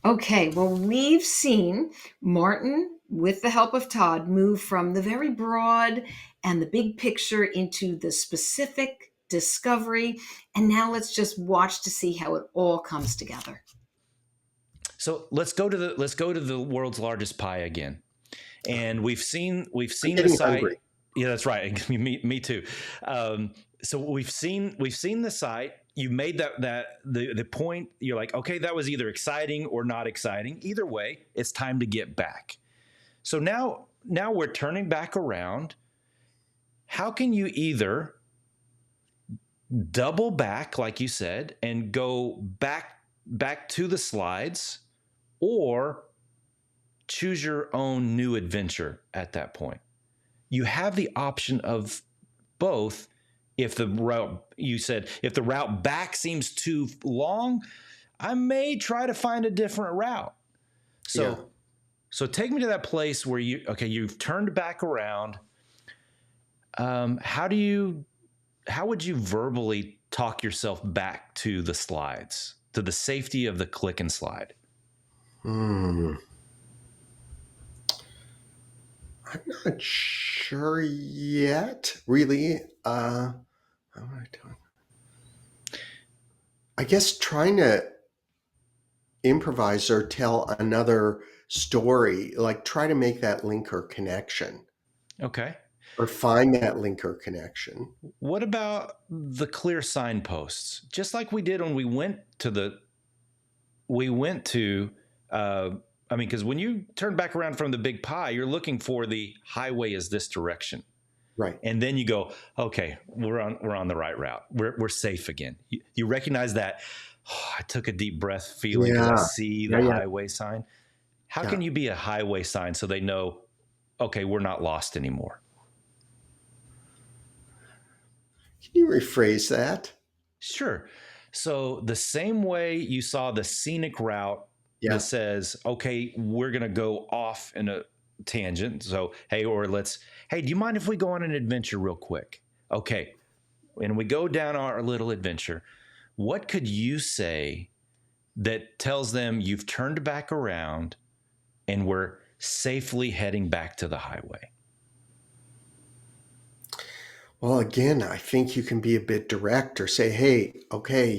Okay, well, we've seen Martin, with the help of Todd, move from the very broad and the big picture into the specific discovery. And now let's just watch to see how it all comes together. So let's go to the world's largest pie again, and we've seen I'm the getting site. hungry. Yeah, that's right. me too. So we've seen the site. You made the point. You're like, okay, that was either exciting or not exciting. Either way, it's time to get back. So now we're turning back around. How can you either double back, like you said, and go back to the slides, or choose your own new adventure at that point? You have the option of both. If the route you said, if the route back seems too long, I may try to find a different route. Yeah. So take me to that place where you've turned back around. How would you verbally talk yourself back to the slides, to the safety of the click and slide? Hmm. I'm not sure yet, really. How am I doing? I guess trying to improvise or tell another story, like try to make that link or connection Okay. or find that link or connection. What about the clear signposts? Just like we did when we went to I mean, because when you turn back around from the big pie, you're looking for the highway is this direction. Right. And then you go, okay, we're on the right route. We're safe again. You recognize that. Oh, I took a deep breath feeling because I Yeah. see Yeah. the Yeah. highway sign. How Yeah. can you be a highway sign so they know, okay, we're not lost anymore? Can you rephrase that? Sure. So the same way you saw the scenic route that Yeah. says, okay, we're going to go off in a tangent. So, hey, do you mind if we go on an adventure real quick? Okay. And we go down our little adventure. What could you say that tells them you've turned back around and we're safely heading back to the highway? Well, again, I think you can be a bit direct or say, hey, okay,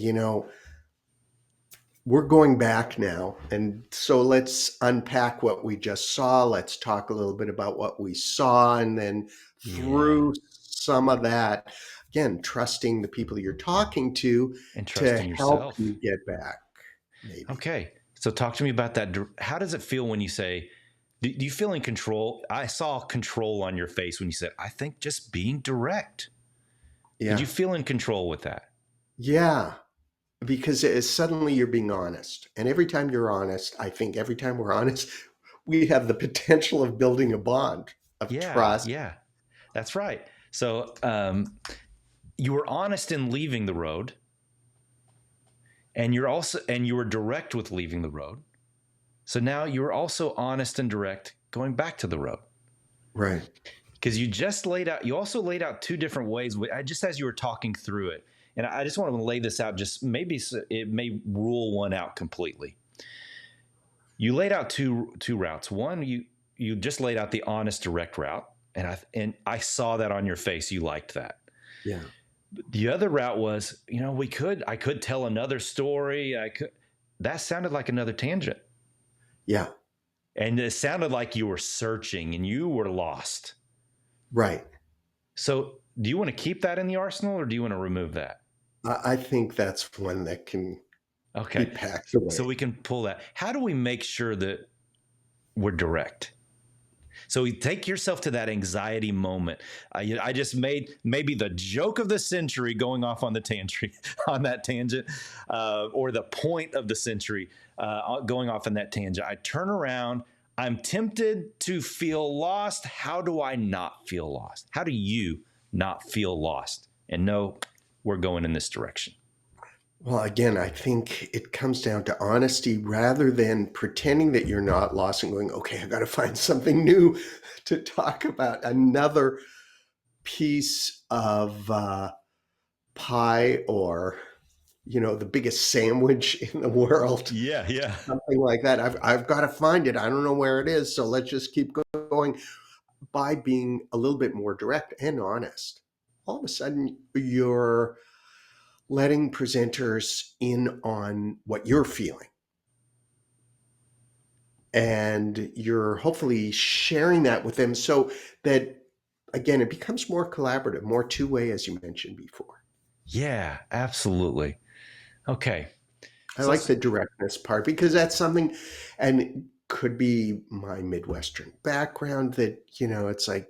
we're going back now. And so let's unpack what we just saw. Let's talk a little bit about what we saw. And then Yeah. through some of that, again, trusting the people you're talking And to trusting help yourself. you get back, maybe. Okay. So talk to me about that. How does it feel when you say, do you feel in control? I saw control on your face when you said, I think just being direct. Did Yeah. you feel in control with that? Yeah. Because suddenly you're being honest. And every time you're honest, I think every time we're honest, we have the potential of building a bond of Yeah. trust. Yeah. That's right. So you were honest in leaving the road, and you were direct with leaving the road. So now you're also honest and direct going back to the road. Right. Because you also laid out two different ways, just as you were talking through it. And I just want to lay this out, just maybe it may rule one out completely. You laid out two routes. One, you just laid out the honest, direct route. And I saw that on your face. You liked that. Yeah. The other route was, I could tell another story. That sounded like another tangent. Yeah. And it sounded like you were searching and you were lost. Right. So do you want to keep that in the arsenal, or do you want to remove that? I think that's one that can be Okay. packed So away. we can pull that. How do we make sure that we're direct? So you take yourself to that anxiety moment. I just made maybe the joke of the century going off on the tangent, on that tangent, or the point of the century going off on that tangent. I turn around. I'm tempted to feel lost. How do I not feel lost? How do you not feel lost and know we're going in this direction? Well, again, I think it comes down to honesty rather than pretending that you're not lost and going, okay, I got to find something new to talk about. Another piece of pie or the biggest sandwich in the world, Yeah, yeah. something like that. I've got to find it. I don't know where it is. So let's just keep going by being a little bit more direct and honest. All of a sudden, you're letting presenters in on what you're feeling. And you're hopefully sharing that with them so that, again, it becomes more collaborative, more two-way, as you mentioned before. Yeah, absolutely. Okay. I So like let's, the directness part because that's something, and it could be my Midwestern background that, it's like,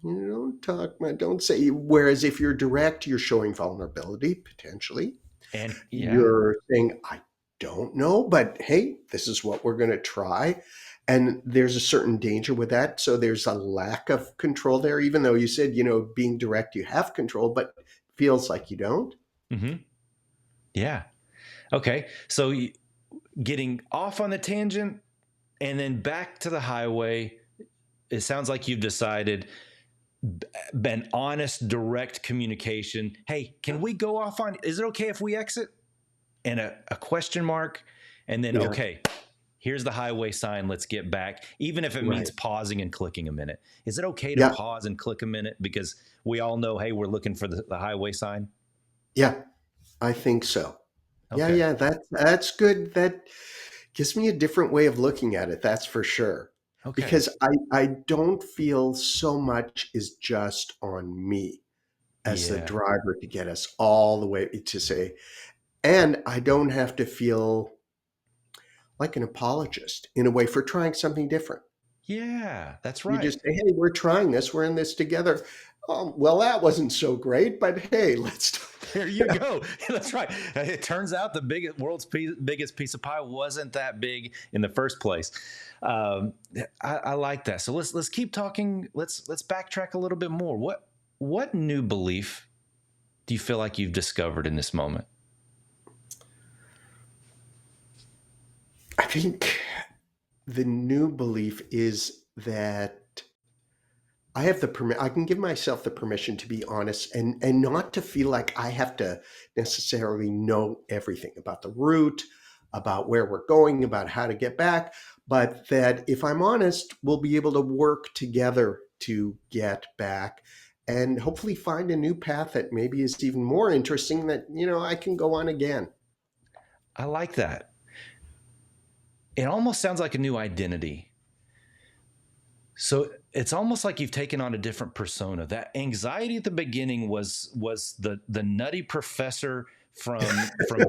don't talk, man, don't say. Whereas if you're direct, you're showing vulnerability potentially. and yeah, You're saying, I don't know, but hey, this is what we're going to try. And there's a certain danger with that. So there's a lack of control there, even though you said, being direct, you have control, but feels like you don't. hmm, yeah. Okay. So getting off on the tangent and then back to the highway. It sounds like you've decided been honest, direct communication. Hey, can we go off on? Is it okay if we exit? And a question mark, and then Yeah, okay, here's the highway sign. Let's get back, even if it means right. pausing and clicking a minute. Is it okay to Yeah, pause and click a minute because we all know, hey, we're looking for the highway sign? yeah, I think so. Yeah, Okay, yeah, that's good. That gives me a different way of looking at it, that's for sure. okay, Because I don't feel so much is just on me as the yeah, driver to get us all the way to say, and I don't have to feel like an apologist in a way for trying something different. yeah. That's You right. just say, hey, we're trying this, we're in this together. Well, that wasn't so great, but hey, let's. There you go. That's right. It turns out the biggest piece of pie wasn't that big in the first place. Um, I like that. So let's keep talking. Let's backtrack a little bit more. What new belief do you feel like you've discovered in this moment? I think the new belief is that I can give myself the permission to be honest and not to feel like I have to necessarily know everything about the route, about where we're going, about how to get back, but that if I'm honest, we'll be able to work together to get back and hopefully find a new path that maybe is even more interesting that, I can go on again. I like that. It almost sounds like a new identity. So it's almost like you've taken on a different persona. That anxiety at the beginning was the nutty professor from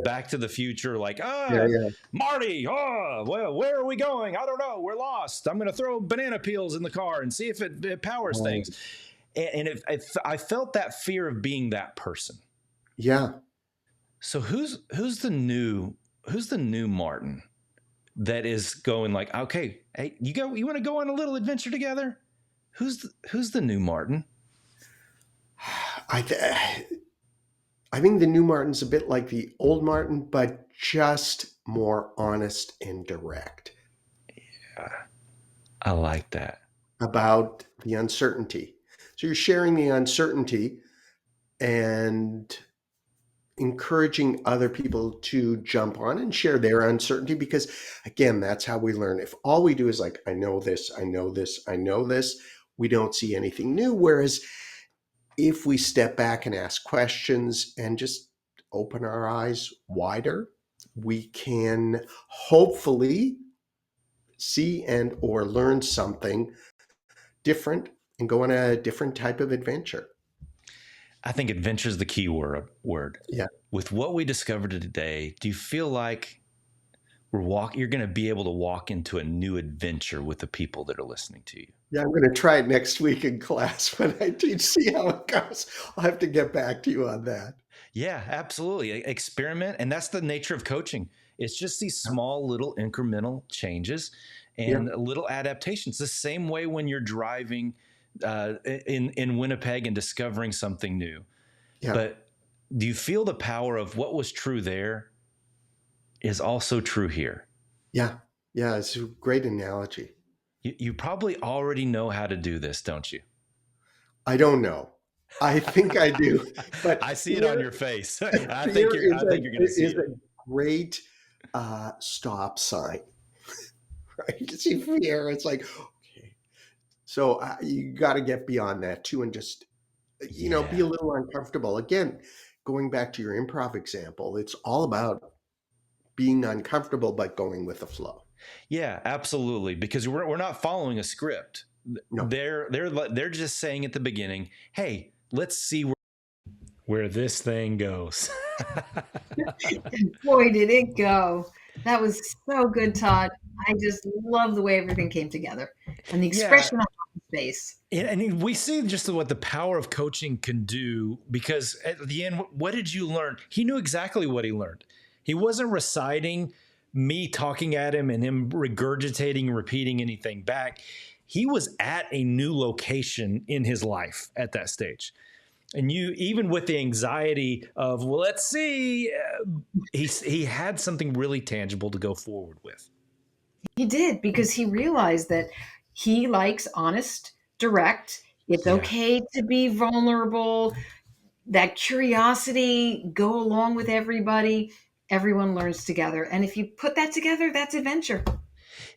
Back to the Future, like Yeah, yeah. Marty, well, where are we going? I don't know. We're lost. I'm going to throw banana peels in the car and see if it powers things. Right. And if I felt that fear of being that person. Yeah. So who's the new Martin that is going like, okay, hey, you want to go on a little adventure together? Who's the new Martin? I, th- I think the new Martin's a bit like the old Martin, but just more honest and direct I like that. about the uncertainty. So you're sharing the uncertainty and encouraging other people to jump on and share their uncertainty because, again, that's how we learn. If all we do is like, I know this, I know this, I know this, we don't see anything new. Whereas if we step back and ask questions and just open our eyes wider, we can hopefully see and or learn something different and go on a different type of adventure. I think adventure is the key word. Yeah. With what we discovered today, do you feel like you're going to be able to walk into a new adventure with the people that are listening to you? Yeah, I'm going to try it next week in class when I teach, see how it goes. I'll have to get back to you on that. Yeah, absolutely. Experiment. And that's the nature of coaching. It's just these small little incremental changes Yeah. and little adaptations. The same way when you're driving in Winnipeg and discovering something new. Yeah. But do you feel the power of what was true there is also true here? Yeah. Yeah. It's a great analogy. You probably already know how to do this, don't you? I don't know. I think I do, but I see it on your face. I think fear you're going to see is it. a great stop sign, right? You see fear, it's like, okay. So you got to get beyond that too, and just be a Yeah. little uncomfortable. Again, going back to your improv example, it's all about being uncomfortable but going with the flow. Yeah, absolutely. Because we're not following a script. No, They're just saying at the beginning, "Hey, let's see where this thing goes." Boy, did it go. That was so good, Todd. I just love the way everything came together and the Yeah, expression on his face. and we see just what the power of coaching can do, because at the end, what did you learn? He knew exactly what he learned. He wasn't reciting, me talking at him and him regurgitating and repeating anything back. He was at a new location in his life at that stage. And you, even with the anxiety of, well, let's see, he had something really tangible to go forward with. He did, because he realized that he likes honest, direct. It's Yeah. okay to be vulnerable. That curiosity, go along with everybody. Everyone learns together. And if you put that together, that's adventure.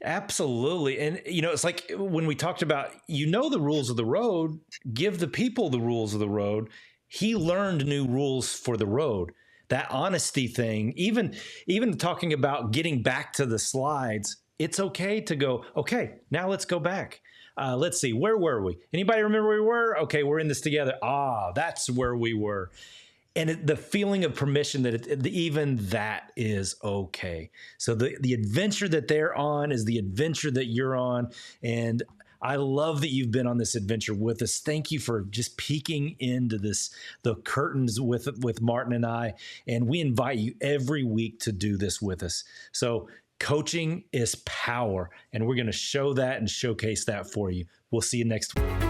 Absolutely. And, it's like when we talked about, the rules of the road, give the people the rules of the road. He learned new rules for the road. That honesty thing, even talking about getting back to the slides, it's okay to go, okay, now let's go back. Let's see, where were we? Anybody remember where we were? Okay, we're in this together. That's where we were. And the feeling of permission that even that is okay. So the adventure that they're on is the adventure that you're on. And I love that you've been on this adventure with us. Thank you for just peeking into the curtains with Martin and I. And we invite you every week to do this with us. So coaching is power, and we're going to show that and showcase that for you. We'll see you next week.